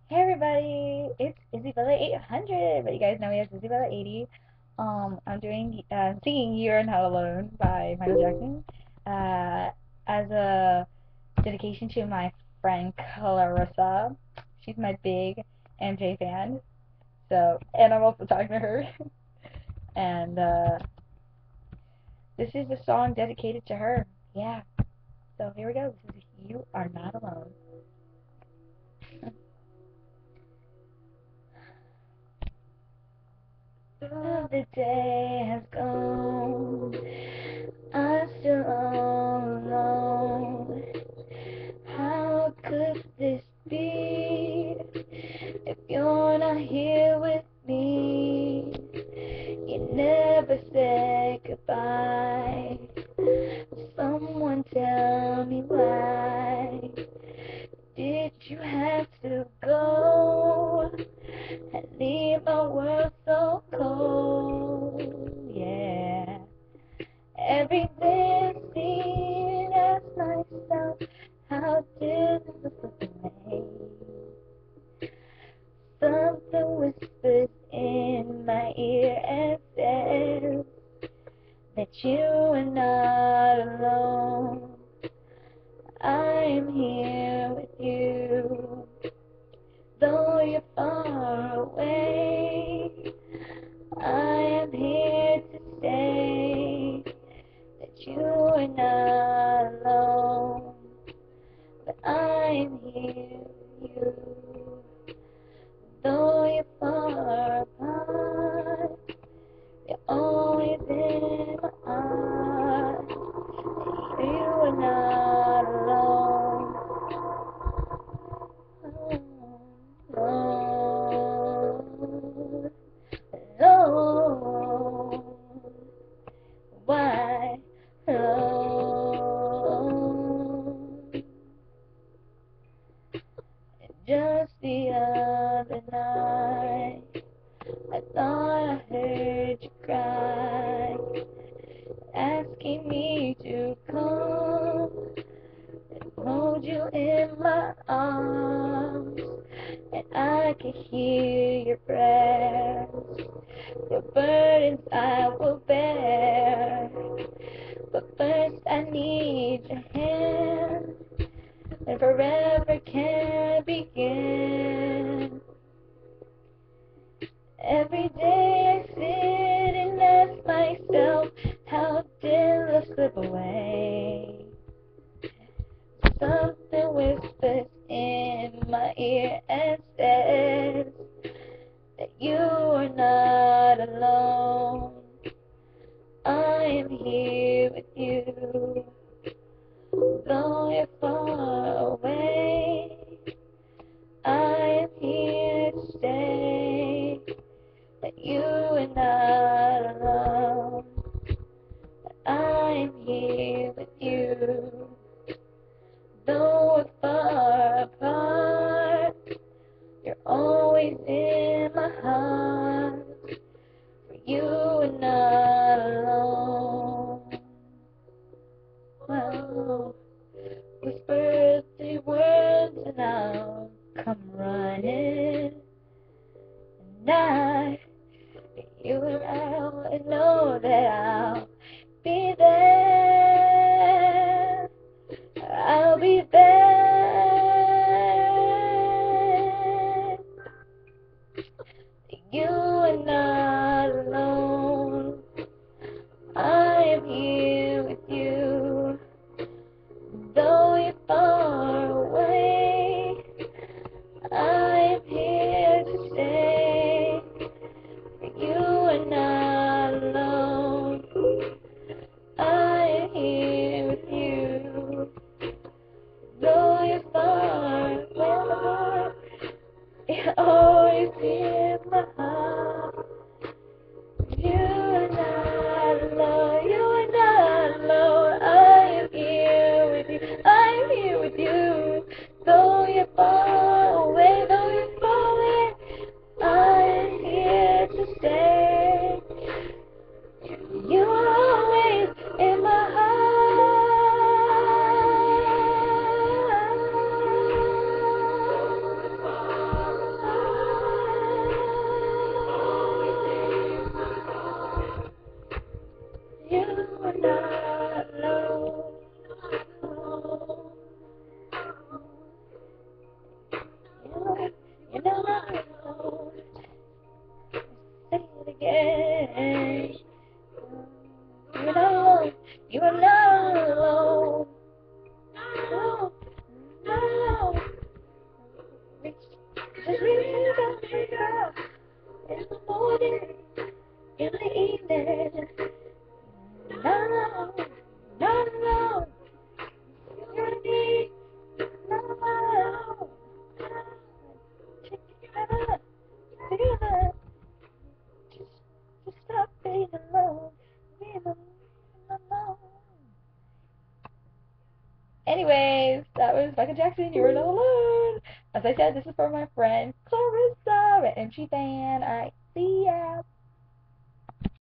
Hey everybody, it's Isabella 800, but you guys know me as Isabella 80. I'm doing singing "You're Not Alone" by Michael Jackson as a dedication to my friend Clarissa. She's my big MJ fan, and I'm also talking to her. And this is a song dedicated to her. Yeah, so here we go. This is "You Are Not Alone." The day has gone. I'm still all alone. How could this be? If you're not here with me, you never said goodbye. Someone tell me why. Did you have to go and leave my world so cold? Yeah. Every day I see and ask myself, how did this slip away? Something whispers in my ear and says that you are not alone. I am here with you, though you're far away. I am here to stay. That you are not alone, but I'm here with you. Though you're far apart, you're always in my heart. You are not alone, alone, alone. Why alone? Just the other night, I thought I heard you cry, asking me to come and hold you in my arms, and I could hear your breath. The burdens I will bear, but first I need your hand, and forever can begin. Every day I sit and ask myself, how did love slip away? Something whispers in my ear and says that you are not alone. I am here with you, though you're far away. I am here to stay. That you are not alone. I'm here with you. Though we're far apart, you're always in my heart. For you are not alone. Well, whisper the words and I'll come running. And you around and know that I'll be there. I'll be there. You are not alone. I am here with you. Though you're far away, I am here to stay. You are not alone. Just really don't wake up in the morning, in the evening. No, no, no. You need no. Together, together. Just stop being alone, being alone. Anyways, that was Michael Jackson, You Were Not Alone. As I said, this is for my friend Clarissa, an MC fan. Alright, see ya.